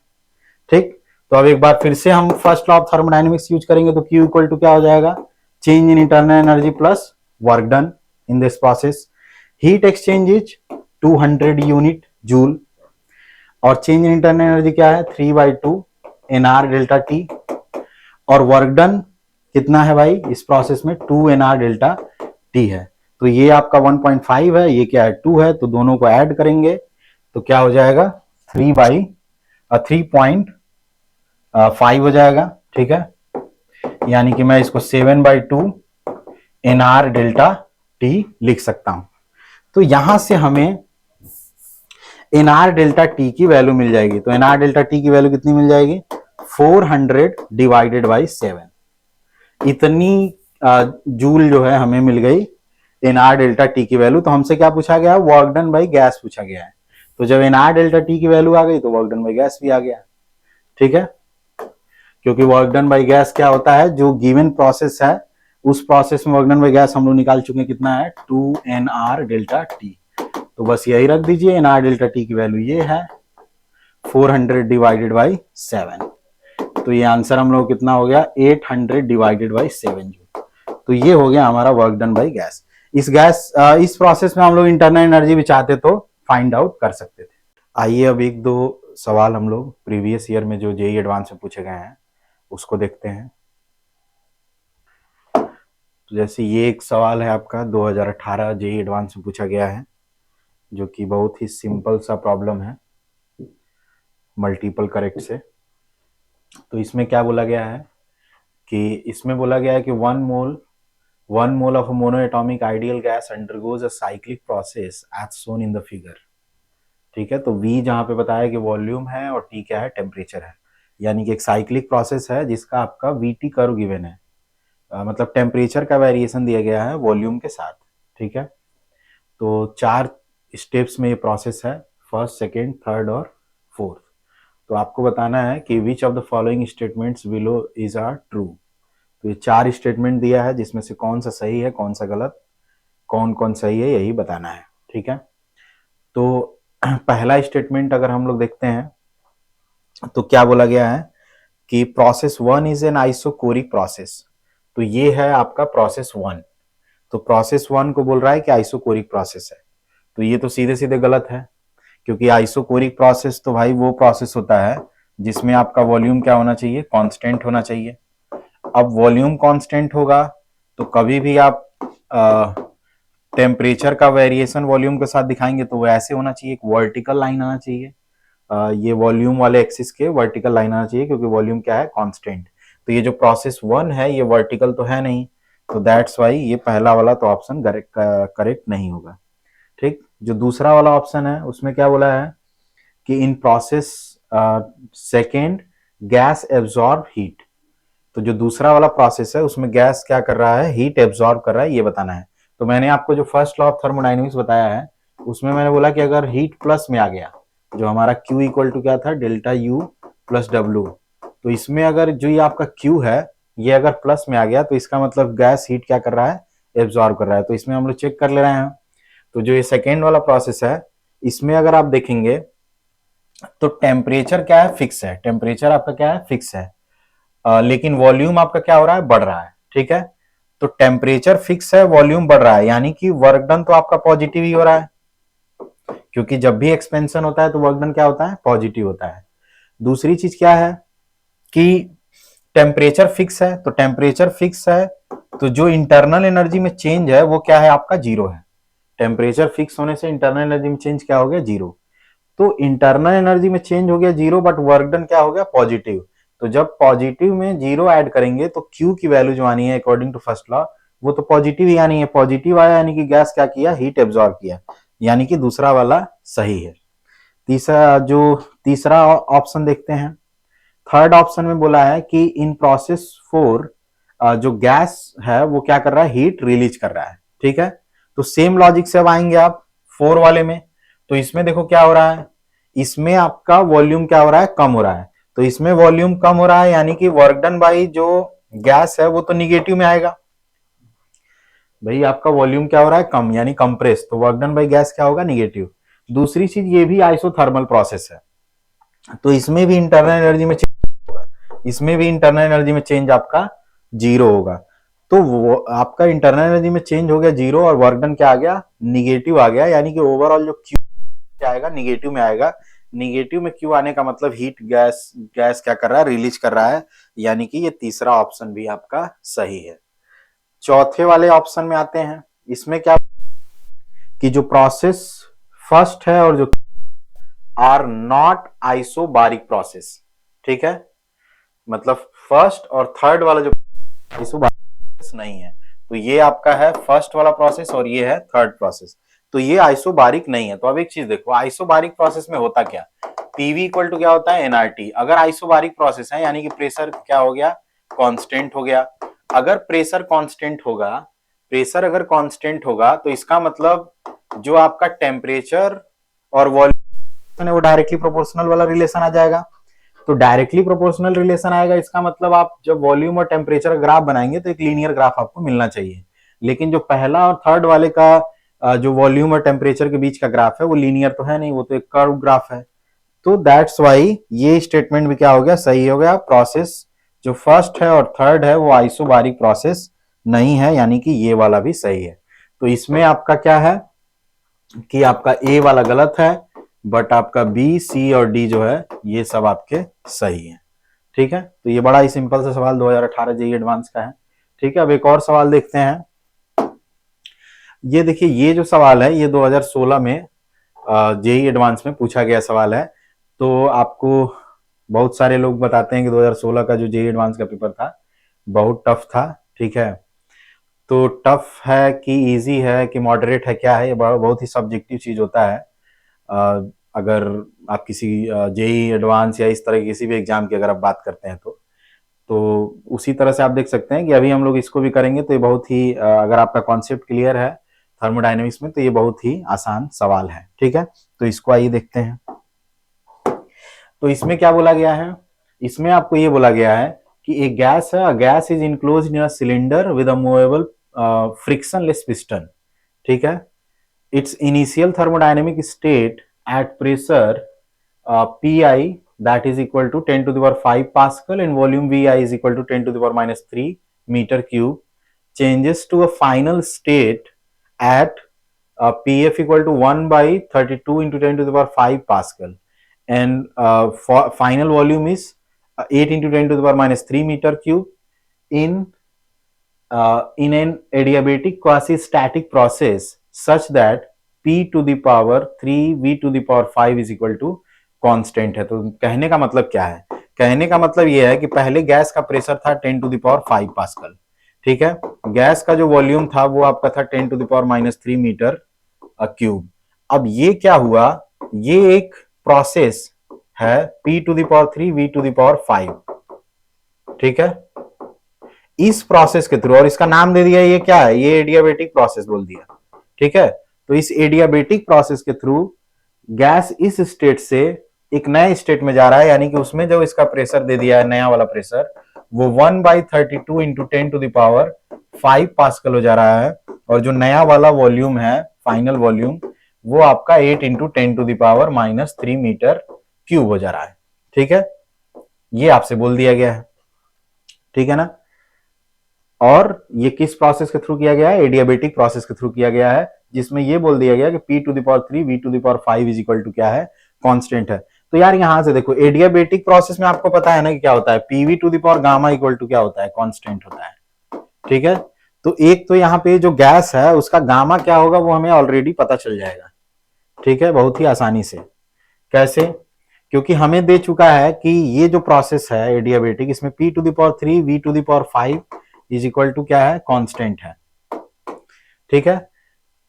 ठीक, तो अब एक बार फिर से हम first law of thermodynamics use करेंगे तो Q इक्वल टू क्या हो जाएगा? Change in internal energy plus work done in this process. Heat exchange is 200 unit joule और चेंज इन इंटरनल एनर्जी क्या है? 3/2 nr डेल्टा t। और वर्क डन कितना है भाई इस प्रोसेस में? 2 nr डेल्टा t है। तो ये आपका 1.5 है, ये क्या है? 2 है। तो दोनों को ऐड करेंगे तो क्या हो जाएगा? 3/3.5 हो जाएगा। ठीक है, यानी कि मैं इसको 7/2 NR डेल्टा T लिख सकता हूं। तो यहां से हमें NR डेल्टा T की वैल्यू मिल जाएगी। तो NR डेल्टा T की वैल्यू कितनी मिल जाएगी? 400 डिवाइडेड बाई 7। इतनी जूल जो है हमें मिल गई NR डेल्टा T की वैल्यू। तो हमसे क्या पूछा गया? वर्क डन बाई गैस पूछा गया है। तो जब NR डेल्टा T की वैल्यू आ गई तो वर्क डन बाई गैस भी आ गया। ठीक है, क्योंकि वर्क डन बाई गैस क्या होता है, जो गिवन प्रोसेस है उस प्रोसेस में वर्क डन बाई गैस हम लोग निकाल चुके हैं, कितना है? 2NR delta T। तो बस यही रख दीजिए, NR डेल्टा T की वैल्यू ये है 400 डिवाइडेड बाई 7। तो ये आंसर हम लोग कितना हो गया? 800 डिवाइडेड बाई 7 जूल। तो ये हो गया हमारा वर्क डन बाई गैस। इस प्रोसेस में हम लोग इंटरनल एनर्जी भी चाहते तो फाइंड आउट कर सकते थे। आइए अब एक दो सवाल हम लोग प्रीवियस ईयर में जो जेईई एडवांस में पूछे गए हैं उसको देखते हैं। तो जैसे ये एक सवाल है आपका 2018 जेईई एडवांस में पूछा गया है, जो कि बहुत ही सिंपल सा प्रॉब्लम है मल्टीपल करेक्ट से। तो इसमें क्या बोला गया है कि इसमें बोला गया है कि 1 mole of a monoatomic ideal gas undergoes a cyclic process as shown in the figure। ठीक है, तो V जहां पे बताया कि वॉल्यूम है और T क्या है? टेम्परेचर है। यानी कि एक साइक्लिक प्रोसेस है जिसका आपका VT कर्व गिवन है, मतलब टेम्परेचर का वेरिएशन दिया गया है वॉल्यूम के साथ। ठीक है, तो 4 स्टेप्स में ये प्रोसेस है, फर्स्ट, सेकेंड, थर्ड और फोर्थ। तो आपको बताना है कि which of the following statements below is are true. तो ये 4 स्टेटमेंट दिया है जिसमें से कौन सा सही है, कौन सा गलत, कौन कौन सही है, यही बताना है। ठीक है, तो पहला स्टेटमेंट अगर हम लोग देखते हैं तो क्या बोला गया है कि process 1 is an isochoric process. तो ये है आपका प्रोसेस 1। तो प्रोसेस 1 को बोल रहा है कि आइसोकोरिक प्रोसेस है। तो ये तो सीधे सीधे गलत है, क्योंकि आइसोकोरिक प्रोसेस तो भाई वो प्रोसेस होता है जिसमें आपका वॉल्यूम क्या होना चाहिए? कांस्टेंट होना चाहिए। अब वॉल्यूम कांस्टेंट होगा तो कभी भी आप टेम्परेचर का वेरिएशन वॉल्यूम के साथ दिखाएंगे तो वो ऐसे होना चाहिए, एक वर्टिकल लाइन आना चाहिए। ये वॉल्यूम वाले एक्सिस के वर्टिकल लाइन आना चाहिए, क्योंकि वॉल्यूम क्या है? कांस्टेंट। तो ये जो प्रोसेस 1 है ये वर्टिकल तो है नहीं, तो दैट्स वाई ये पहला वाला तो ऑप्शन करेक्ट नहीं होगा। ठीक, जो दूसरा वाला ऑप्शन है उसमें क्या बोला है कि in process second gas absorb heat. तो जो दूसरा वाला प्रोसेस है उसमें गैस क्या कर रहा है? हीट एब्जॉर्ब कर रहा है, ये बताना है। तो मैंने आपको जो फर्स्ट लॉ ऑफ थर्मोडायनेमिक्स बताया है उसमें मैंने बोला कि अगर हीट प्लस में आ गया, जो हमारा Q इक्वल टू क्या था? Delta U plus W। तो इसमें अगर जो ये आपका Q है ये अगर प्लस में आ गया तो इसका मतलब गैस हीट क्या कर रहा है? एब्जॉर्ब कर रहा है। तो इसमें हम लोग चेक कर ले रहे हैं। तो जो ये सेकेंड वाला प्रोसेस है इसमें अगर आप देखेंगे तो टेम्परेचर क्या है? फिक्स है। टेम्परेचर आपका क्या है? फिक्स है। लेकिन वॉल्यूम आपका क्या हो रहा है? बढ़ रहा है। ठीक है, तो टेम्परेचर फिक्स है, वॉल्यूम बढ़ रहा है, यानी कि वर्क डन तो आपका पॉजिटिव ही हो रहा है, क्योंकि जब भी एक्सपेंशन होता है तो वर्क डन क्या होता है? पॉजिटिव होता है। दूसरी चीज क्या है कि टेम्परेचर फिक्स है। तो टेम्परेचर फिक्स है तो जो इंटरनल एनर्जी में चेंज है वो क्या है? आपका जीरो है। टेम्परेचर फिक्स होने से इंटरनल एनर्जी में चेंज क्या हो गया? जीरो। तो इंटरनल एनर्जी में चेंज हो गया जीरो, बट वर्क डन क्या हो गया? पॉजिटिव। तो जब पॉजिटिव में जीरो ऐड करेंगे तो Q की वैल्यू जो आनी है अकॉर्डिंग टू फर्स्ट लॉ वो तो पॉजिटिव ही आनी है। पॉजिटिव आया यानी कि गैस क्या किया? हीट एब्जॉर्ब किया, यानी कि दूसरा वाला सही है। तीसरा ऑप्शन देखते हैं। थर्ड ऑप्शन में बोला है कि इन प्रोसेस 4 जो गैस है वो क्या कर रहा है? हीट रिलीज कर रहा है। ठीक है, तो सेम लॉजिक से अब आएंगे आप 4 वाले में। तो इसमें देखो क्या हो रहा है, इसमें आपका वॉल्यूम क्या हो रहा है? कम हो रहा है। तो इसमें वॉल्यूम कम हो रहा है यानी कि वर्क डन बाई जो गैस है वो तो निगेटिव में आएगा। भाई आपका वॉल्यूम क्या हो रहा है? कम, यानी कंप्रेस, तो वर्क डन बाई गैस क्या होगा? निगेटिव। दूसरी चीज ये भी आइसोथर्मल प्रोसेस है, तो इसमें भी इंटरनल एनर्जी में चेंज होगा, इसमें भी इंटरनल एनर्जी में चेंज आपका जीरो होगा। तो वो आपका इंटरनल एनर्जी में चेंज हो गया जीरो और वर्क डन क्या आ गया? निगेटिव आ गया, यानी कि ओवरऑल जो Q क्या आएगा? निगेटिव में आएगा। निगेटिव में Q आने का मतलब हीट गैस क्या कर रहा है? रिलीज कर रहा है, यानी कि ये तीसरा ऑप्शन भी आपका सही है। चौथे वाले ऑप्शन में आते हैं। इसमें क्या कि जो प्रोसेस फर्स्ट है और जो आर नॉट आइसोबारिक प्रोसेस। ठीक है, मतलब फर्स्ट और थर्ड वाला जो आइसोबारिक प्रोसेस नहीं है। तो ये आपका है फर्स्ट वाला प्रोसेस और ये है थर्ड प्रोसेस, तो ये आइसोबारिक नहीं है। तो अब एक चीज देखो, आइसोबारिक प्रोसेस में होता क्या, पीवी इक्वल टू क्या होता है, एनआरटी। अगर आइसोबारिक प्रोसेस है यानी कि प्रेशर क्या हो गया, कांस्टेंट हो गया। अगर प्रेशर कांस्टेंट होगा, प्रेशर अगर कांस्टेंट होगा तो इसका मतलब जो आपका टेम्परेचर और वॉल्यूम है वो डायरेक्टली प्रोपोर्शनल वाला रिलेशन आ जाएगा। तो डायरेक्टली प्रोपोर्शनल रिलेशन आएगा, इसका मतलब आप जब वॉल्यूम और टेम्परेचर ग्राफ बनाएंगे तो एक लीनियर ग्राफ आपको मिलना चाहिए। लेकिन जो पहला और थर्ड वाले का जो वॉल्यूम और टेम्परेचर के बीच का ग्राफ है वो लीनियर तो है नहीं, वो तो एक कर्व ग्राफ है। तो दैट्स वाई ये स्टेटमेंट भी क्या हो गया, सही हो गया। प्रोसेस जो फर्स्ट है और थर्ड है वो आइसोबारिक प्रोसेस नहीं है, यानी कि ये वाला भी सही है। तो इसमें आपका क्या है कि आपका ए वाला गलत है, बट आपका बी, सी और डी जो है ये सब आपके सही है। ठीक है, तो ये बड़ा ही सिंपल सा सवाल 2018 जेईई एडवांस का है। ठीक है, अब एक और सवाल देखते हैं। ये देखिए, ये जो सवाल है ये 2016 में जेईई एडवांस में पूछा गया सवाल है। तो आपको बहुत सारे लोग बताते हैं कि 2016 का जो जेईई एडवांस का पेपर था बहुत टफ था। ठीक है, तो टफ है कि इजी है कि मॉडरेट है, क्या है, ये बहुत ही सब्जेक्टिव चीज होता है। अगर आप किसी जेईई एडवांस या इस तरह की किसी भी एग्जाम की अगर आप बात करते हैं तो उसी तरह से आप देख सकते हैं कि अभी हम लोग इसको भी करेंगे तो ये बहुत ही अगर आपका कॉन्सेप्ट क्लियर है थर्मोडायनेमिक्स में तो ये बहुत ही आसान सवाल है। ठीक है, तो इसको आइए देखते हैं। तो इसमें क्या बोला गया है, इसमें आपको ये बोला गया है कि एक गैस है, gas is enclosed in a cylinder with a movable frictionless piston. ठीक है, its initial thermodynamic state at pressure Pi that is equal to 10 to the power 5 Pascal and volume Vi is equal to 10 to the power minus 3 meter cube changes to a final state at Pf equal to 1 by 32 into 10 to the power 5 Pascal and final volume is 8 into 10 to the power minus 3 meter cube in an adiabatic quasi-static process such that P to the power 3 V to the power 5 is equal to constant है। तो कहने का मतलब क्या है, कहने का मतलब यह है कि पहले गैस का प्रेशर था 10 टू द पावर 5 पास्कल। ठीक है, गैस का जो वॉल्यूम था वो आपका था 10 to the power minus 3 meter cube. अब ये क्या हुआ, ये एक प्रोसेस है P to the power 3 V to the power 5। ठीक है, इस प्रोसेस के थ्रू, और इसका नाम दे दिया ये क्या है, ये एडियाबेटिक प्रोसेस बोल दिया। ठीक है, तो इस एडियाबेटिक प्रोसेस के थ्रू गैस इस स्टेट से एक नए स्टेट में जा रहा है, यानी कि उसमें जो इसका प्रेशर दे दिया है नया वाला प्रेशर वो 1/32 into 10 to the power 5 pascal हो जा रहा है, और जो नया वाला वॉल्यूम है फाइनल वॉल्यूम वो आपका 8 into 10 to the power minus 3 meter cube हो जा रहा है। ठीक है, ये आपसे बोल दिया गया है। ठीक है ना, और ये किस प्रोसेस के थ्रू किया गया है, एडियाबेटिक प्रोसेस के थ्रू किया गया है, जिसमें ये बोल दिया गया कि P to the power 3 V to the power 5 is equal to क्या है, कांस्टेंट है। तो यार यहां से देखो, एडियाबेटिक प्रोसेस में आपको पता है ना कि क्या होता है, PV to the power gamma equal to क्या होता है, कांस्टेंट होता है। ठीक है, तो एक तो यहाँ पे जो गैस है उसका गामा क्या होगा वो हमें ऑलरेडी पता चल जाएगा। ठीक है, बहुत ही आसानी से। कैसे, क्योंकि हमें दे चुका है कि ये जो प्रोसेस है एडियाबेटिक, इसमें P to the power 3 V to the power 5 is equal to क्या है, कांस्टेंट है। ठीक है,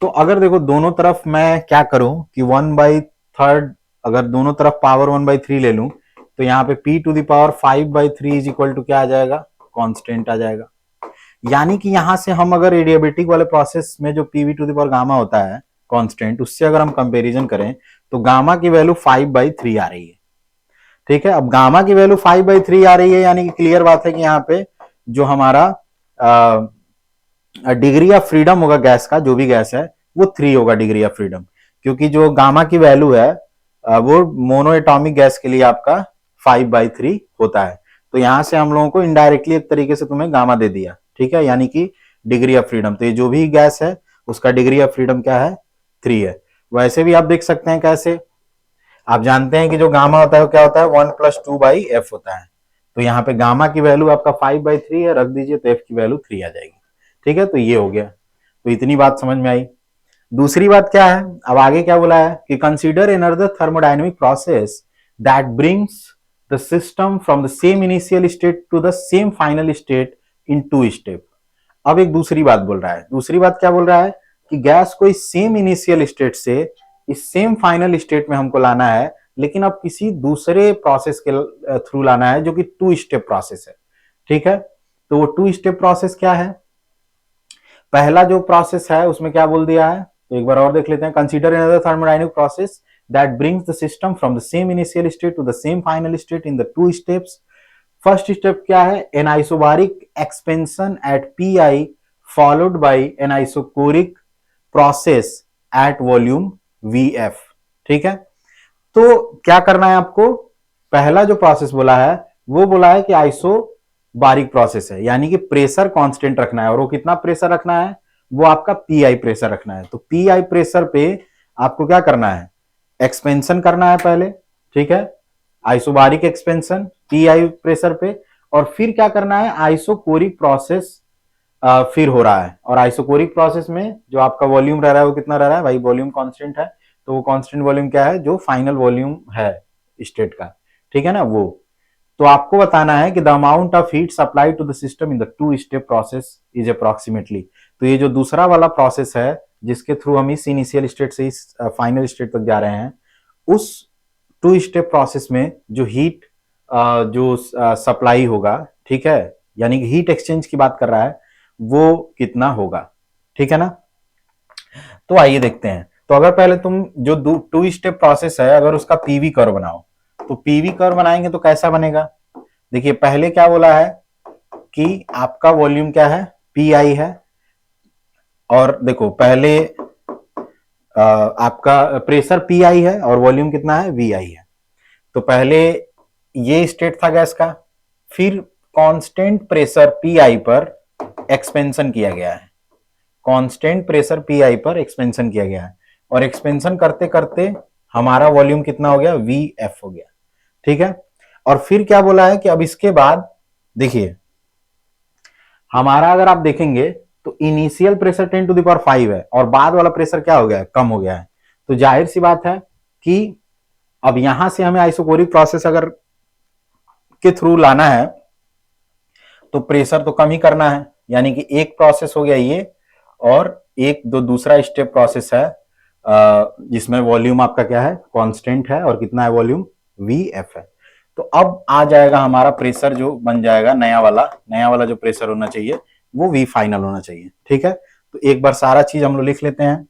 तो अगर देखो दोनों तरफ मैं क्या करूं कि 1/3 अगर दोनों तरफ पावर 1/3 ले लूं तो यहाँ पे P to the power 5/3 is equal to क्या आ जाएगा, कांस्टेंट आ जाएगा। यानी कि यहां से हम अगर एडियाबेटिक वाले प्रोसेस में जो PV to the power gamma होता है कांस्टेंट, उससे अगर हम कंपैरिजन करें तो गामा की वैल्यू 5/3 आ रही है। ठीक है, अब गामा की वैल्यू 5/3 आ रही है, यानी कि क्लियर बात है कि यहाँ पे जो हमारा डिग्री ऑफ फ्रीडम होगा गैस का, जो भी गैस है वो 3 होगा डिग्री ऑफ फ्रीडम, क्योंकि जो गामा की वैल्यू है वो मोनो एटॉमिक गैस के लिए आपका 5/3 होता है। तो यहां से हम लोगों को इनडायरेक्टली एक तरीके से तुम्हें गामा दे दिया। ठीक है, यानी कि डिग्री ऑफ फ्रीडम, तो ये जो भी गैस है उसका डिग्री ऑफ फ्रीडम क्या है, 3 है। वैसे भी आप देख सकते हैं कैसे, आप जानते हैं कि जो गामा होता है वो क्या होता है, 1 + 2/f होता है। तो यहाँ पे गामा की वैल्यू आपका 5/3 है, रख दीजिए तो f की वैल्यू 3 आ जाएगी। ठीक है, तो ये हो गया, तो इतनी बात समझ में आई। दूसरी बात क्या है, अब आगे क्या बोला है कि consider another thermodynamic process that brings the system from the same initial state to the same final state in 2 step. अब एक दूसरी बात बोल रहा है, दूसरी बात क्या बोल रहा है कि गैस को इस सेम इनिशियल स्टेट से इस सेम फाइनल स्टेट में हमको लाना है, लेकिन अब किसी दूसरे प्रोसेस के थ्रू लाना है जो कि 2 स्टेप प्रोसेस है। ठीक है, तो वो 2 स्टेप प्रोसेस क्या है? पहला जो प्रोसेस है उसमें क्या बोल दिया है, तो एक बार और देख लेते हैं। Consider another thermodynamic process that brings the system from the same initial state to the same final state in the 2 steps. First step क्या है? An isobaric expansion at P I followed by an isochoric process at volume V F. ठीक है, तो क्या करना है आपको? पहला जो प्रोसेस बोला है वो बोला है कि आइसो बारीक प्रोसेस है, यानी कि प्रेशर कांस्टेंट रखना है, और वो कितना प्रेशर रखना है? वो आपका पी आई प्रेशर रखना है। तो पी आई प्रेशर पे आपको क्या करना है? एक्सपेंशन करना है पहले। ठीक है, isobaric expansion P I pressure पे, और फिर क्या करना है? आइसोकोरिक प्रोसेस फिर हो रहा है, और आइसोकोरिक प्रोसेस में जो आपका वॉल्यूम रह रहा है वो कितना रह रहा है भाई? वॉल्यूम कांस्टेंट है, तो वो कांस्टेंट वॉल्यूम क्या है? जो फाइनल वॉल्यूम है स्टेट का। ठीक है ना, वो तो आपको बताना है कि the amount of heat supply to the system in the 2 step process is approximately. तो ये जो दूसरा वाला प्रोसेस है जिसके थ्रू हम इस इनिशियल स्टेट से इस फाइनल स्टेट तक जा रहे हैं, उस 2 स्टेप प्रोसेस में जो हीट जो सप्लाई होगा, ठीक है, यानी कि हीट एक्सचेंज की बात कर रहा है, वो कितना होगा। ठीक है ना, तो आइए देखते हैं। तो अगर पहले तुम जो 2 स्टेप प्रोसेस है अगर उसका पीवी कर्व बनाओ, तो पीवी कर्व बनाएंगे तो कैसा बनेगा? देखिए पहले क्या बोला है कि आपका वॉल्यूम क्या है? पी आई है, और देखो पहले आपका प्रेशर पी आई है और वॉल्यूम कितना है? वी आई है। तो पहले ये स्टेट था गैस का, फिर कांस्टेंट प्रेशर पी आई पर एक्सपेंशन किया गया है, कांस्टेंट प्रेशर पी आई पर एक्सपेंशन किया गया है, और एक्सपेंशन करते करते हमारा वॉल्यूम कितना हो गया? वी एफ हो गया। ठीक है, और फिर क्या बोला है कि अब इसके बाद देखिए हमारा अगर आप देखेंगे तो initial pressure 10 to the power 5 है, और बाद वाला प्रेशर क्या हो गया है? कम हो गया है। तो जाहिर सी बात है कि अब यहां से हमें आइसोकोरिक प्रोसेस अगर के थ्रू लाना है तो प्रेशर तो कम ही करना है, यानी कि एक प्रोसेस हो गया ये, और एक दो दूसरा स्टेप प्रोसेस है जिसमें वॉल्यूम आपका क्या है? कांस्टेंट है, और कितना है वॉल्यूम? वी एफ है। तो अब आ जाएगा हमारा प्रेशर जो बन जाएगा नया वाला जो प्रेशर होना चाहिए वो वी फाइनल होना चाहिए। ठीक है, तो एक बार सारा चीज हम लोग लिख लेते हैं।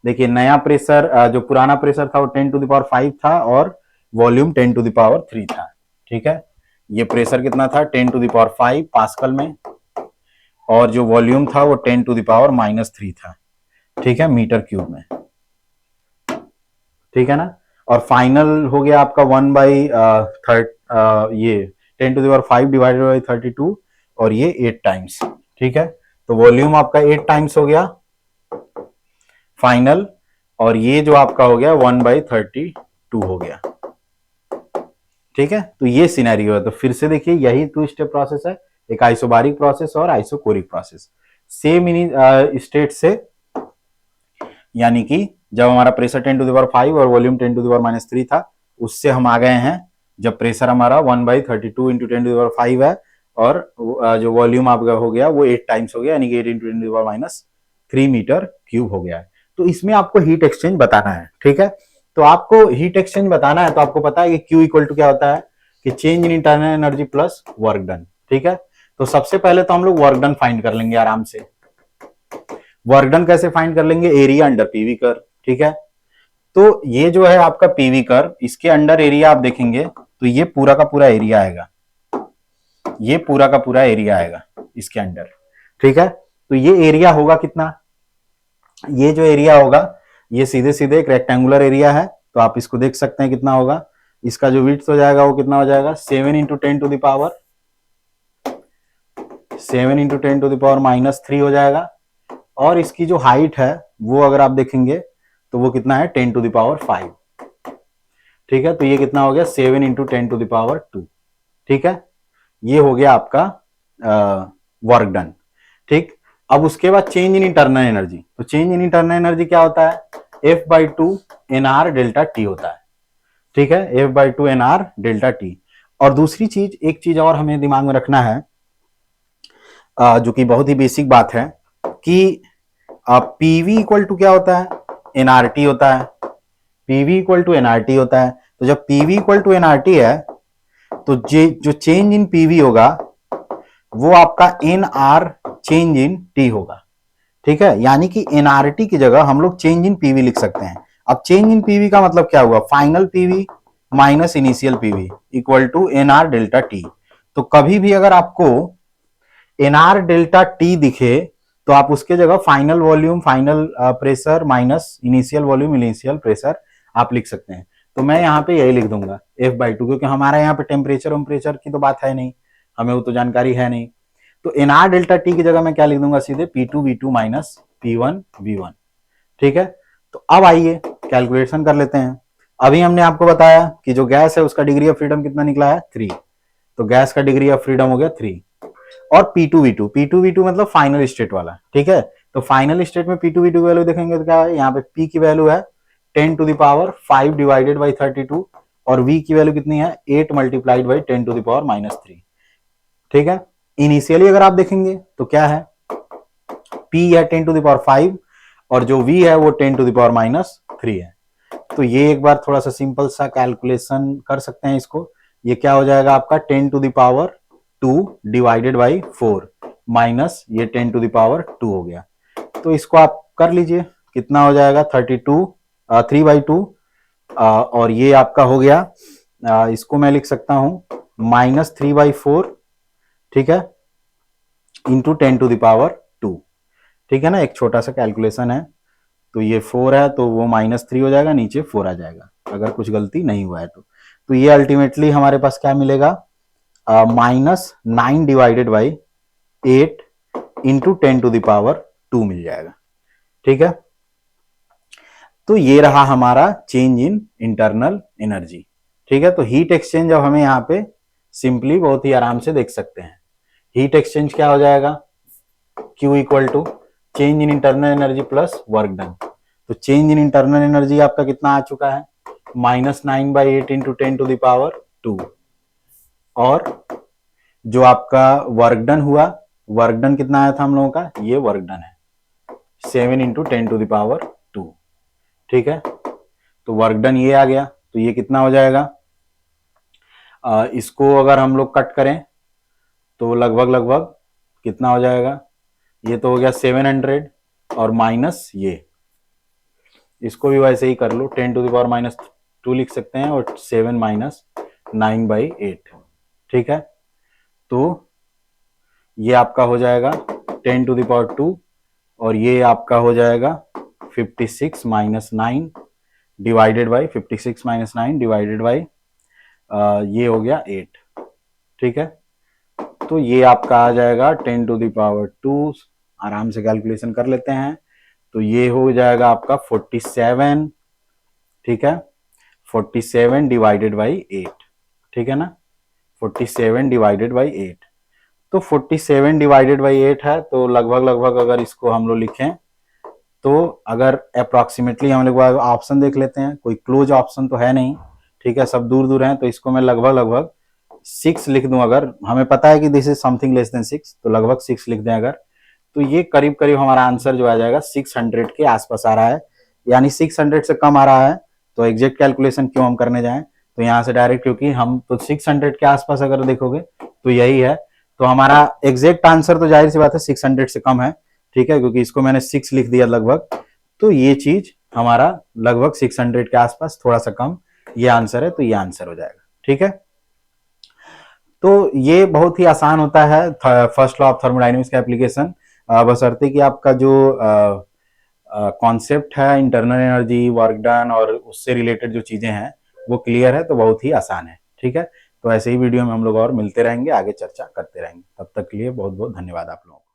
देखिए नया प्रेशर जो पुराना प्रेशर था वो 10 टू द पावर 5 था, और वॉल्यूम 10 टू द पावर 3 था। ठीक है, ये प्रेशर कितना था? 10 टू द पावर 5 पास्कल में, और जो वॉल्यूम था वो 10 टू द पावर -3 था। ठीक है, मीटर क्यूब में। ठीक है ना, और फाइनल हो गया आपका 1/3 ये 10 to the power 5 divided by 32, और ये 8 टाइम्स। ठीक है, तो वॉल्यूम आपका 8 टाइम्स हो गया फाइनल, और ये जो आपका हो गया 1/32 हो गया। ठीक है, तो ये सिनेरियो है। तो फिर से देखिए यही 2 स्टेप प्रोसेस है, एक आइसोबारिक प्रोसेस और isochoric process, same in state से, यानी कि जब हमारा प्रेशर 10 टू द पावर 5 और वॉल्यूम 10 टू द पावर -3 था, उससे हम आ गए हैं जब प्रेशर हमारा 1/32 इंटू 10 टू द पावर 5 है, और जो वॉल्यूम आपका हो गया वो 8 टाइम्स हो गया, यानी कि 8 into 10 to the power -3 meter cube हो गया है। तो इसमें आपको हीट एक्सचेंज बताना है। ठीक है, तो आपको हीट एक्सचेंज बताना है तो आपको पता है कि Q इक्वल टू क्या होता है? कि change in internal energy plus work done. ठीक है, तो सबसे पहले तो हम लोग वर्क डन फाइंड कर लेंगे आराम से। वर्क डन कैसे फाइंड कर लेंगे? Area under PV curve. ठीक है, तो ये जो है आपका पीवी कर्व, इसके अंडर एरिया आप देखेंगे तो ये पूरा का पूरा एरिया आएगा, ये पूरा का पूरा एरिया आएगा इसके अंडर। ठीक है, तो ये एरिया होगा कितना? ये जो एरिया होगा ये सीधे सीधे एक रेक्टेंगुलर एरिया है, तो आप इसको देख सकते हैं कितना होगा। इसका जो विड्थ हो जाएगा वो कितना हो जाएगा? 7 इंटू 10 टू द पावर -3 हो जाएगा, और इसकी जो हाइट है वो अगर आप देखेंगे तो वो कितना है? 10 टू द पावर 5। ठीक है, तो ये कितना हो गया? 7 इंटू 10 टू द पावर 2। ठीक है, ये हो गया आपका वर्क डन। ठीक, अब उसके बाद चेंज इन इंटरनल एनर्जी, तो चेंज इन इंटरनल एनर्जी क्या होता है? F/2 NR डेल्टा T होता है। ठीक है, F/2 NR डेल्टा T। और दूसरी चीज, एक चीज और हमें दिमाग में रखना है जो कि बहुत ही बेसिक बात है कि पीवी इक्वल टू क्या होता है, एनआरटी होता है। पीवी इक्वल टू एनआरटी होता है। तो जब पीवी इक्वल टू एनआरटी है तो जो चेंज इन पीवी होगा वो आपका N R change in T होगा। ठीक है, यानी कि एनआरटी की जगह हम लोग चेंज इन पीवी लिख सकते हैं। अब चेंज इन पीवी का मतलब क्या हुआ, final PV minus initial PV equal to N R delta T. तो कभी भी अगर आपको एन आर डेल्टा टी दिखे तो आप उसके जगह final volume final pressure minus initial volume initial pressure आप लिख सकते हैं। तो मैं यहाँ पे यही लिख दूंगा F/2, क्योंकि हमारा यहाँ पे टेम्परेचर की तो बात है नहीं, हमें वो तो जानकारी है नहीं। तो एन आर डेल्टा टी की जगह मैं क्या लिख दूंगा, सीधे P2 V2 minus P1 V1। ठीक है, तो अब आइए कैलकुलेशन कर लेते हैं। अभी हमने आपको बताया कि जो गैस है उसका डिग्री ऑफ फ्रीडम कितना निकला है, 3। तो गैस का डिग्री ऑफ फ्रीडम हो गया 3। और P2V2 मतलब फाइनल स्टेट वाला। ठीक है, तो फाइनल स्टेट में P2V2 की वैल्यू देखेंगे तो क्या है, यहाँ पे P की वैल्यू है 10⁵ डिवाइडेड बाई 32 और V की वैल्यू कितनी है 8 मल्टीप्लाइड बाई 10⁻⁻3। ठीक है, इनिशियली अगर आप देखेंगे तो क्या है, P है 10⁵ और जो V है वो 10⁻³ है। तो ये एक बार थोड़ा सा सिंपल सा कैलकुलेशन कर सकते हैं इसको। ये क्या हो जाएगा आपका 10⁻² डिवाइडेड बाई 4 माइनस ये 10⁻² हो गया। तो इसको आप कर लीजिए, कितना हो जाएगा 3/2 और ये आपका हो गया, इसको मैं लिख सकता हूं -3/4। ठीक है, इंटू 10⁻²। ठीक है ना, एक छोटा सा कैलकुलेशन है। तो ये 4 है तो वो -3 हो जाएगा, नीचे 4 आ जाएगा अगर कुछ गलती नहीं हुआ है तो ये अल्टीमेटली हमारे पास क्या मिलेगा, -9 डिवाइडेड बाई 8 इंटू 10⁻² मिल जाएगा। ठीक है, तो ये रहा हमारा चेंज इन इंटरनल एनर्जी। ठीक है, तो हीट एक्सचेंज अब हमें यहाँ पे सिंपली बहुत ही आराम से देख सकते हैं। हीट एक्सचेंज क्या हो जाएगा, Q equal to change in internal energy plus work done. तो चेंज इन इंटरनल एनर्जी आपका कितना आ चुका है, -9/8 इंटू 10⁻²। और जो आपका वर्क डन हुआ, वर्क डन कितना आया था हम लोगों का, ये वर्क डन है 7 इंटू 10⁻²। ठीक है, तो वर्क डन ये आ गया। तो ये कितना हो जाएगा, इसको अगर हम लोग कट करें तो लगभग कितना हो जाएगा, ये तो हो गया 700 और माइनस ये, इसको भी वैसे ही कर लो 10⁻² लिख सकते हैं और 7 माइनस 9/8। ठीक है, तो ये आपका हो जाएगा 10⁻² और ये आपका हो जाएगा 56 minus 9 divided by 56 minus 9 divided by ये हो गया 8। ठीक है, तो ये आपका आ जाएगा 10⁻²। आराम से कैलकुलेशन कर लेते हैं। तो ये हो जाएगा आपका 47। ठीक है, 47 डिवाइडेड बाई 8। ठीक है ना, 47 डिवाइडेड बाई 8। तो 47 डिवाइडेड बाई 8 है, तो लगभग अगर इसको हम लोग लिखें तो अगर अप्रोक्सीमेटली हम लोग ऑप्शन देख लेते हैं, कोई क्लोज ऑप्शन तो है नहीं। ठीक है, सब दूर दूर हैं, तो इसको मैं लगभग 6 लिख दूं। अगर हमें पता है कि this is something less than 6, तो लगभग 6 लिख दें अगर, तो ये करीब हमारा आंसर जो आ जाएगा 600 के आसपास आ रहा है। यानी 600 से कम आ रहा है तो एग्जैक्ट कैलकुलेशन क्यों हम करने जाएं, तो यहाँ से डायरेक्ट, क्योंकि हम तो 600 के आसपास अगर देखोगे तो यही है। तो हमारा एग्जैक्ट आंसर तो जाहिर सी बात है 600 से कम है। ठीक है, क्योंकि इसको मैंने 6 लिख दिया लगभग, तो ये चीज हमारा लगभग 600 के आसपास, थोड़ा सा कम ये आंसर है, तो ये आंसर हो जाएगा। ठीक है, तो ये बहुत ही आसान होता है फर्स्ट लॉ ऑफ थर्मोडायनेमिक्स का एप्लीकेशन, बशर्ते कि आपका जो कॉन्सेप्ट है इंटरनल एनर्जी, वर्क डन और उससे रिलेटेड जो चीजें हैं वो क्लियर है, तो बहुत ही आसान है। ठीक है, तो ऐसे ही वीडियो में हम लोग और मिलते रहेंगे, आगे चर्चा करते रहेंगे। तब तक के लिए बहुत बहुत धन्यवाद आप लोगों को।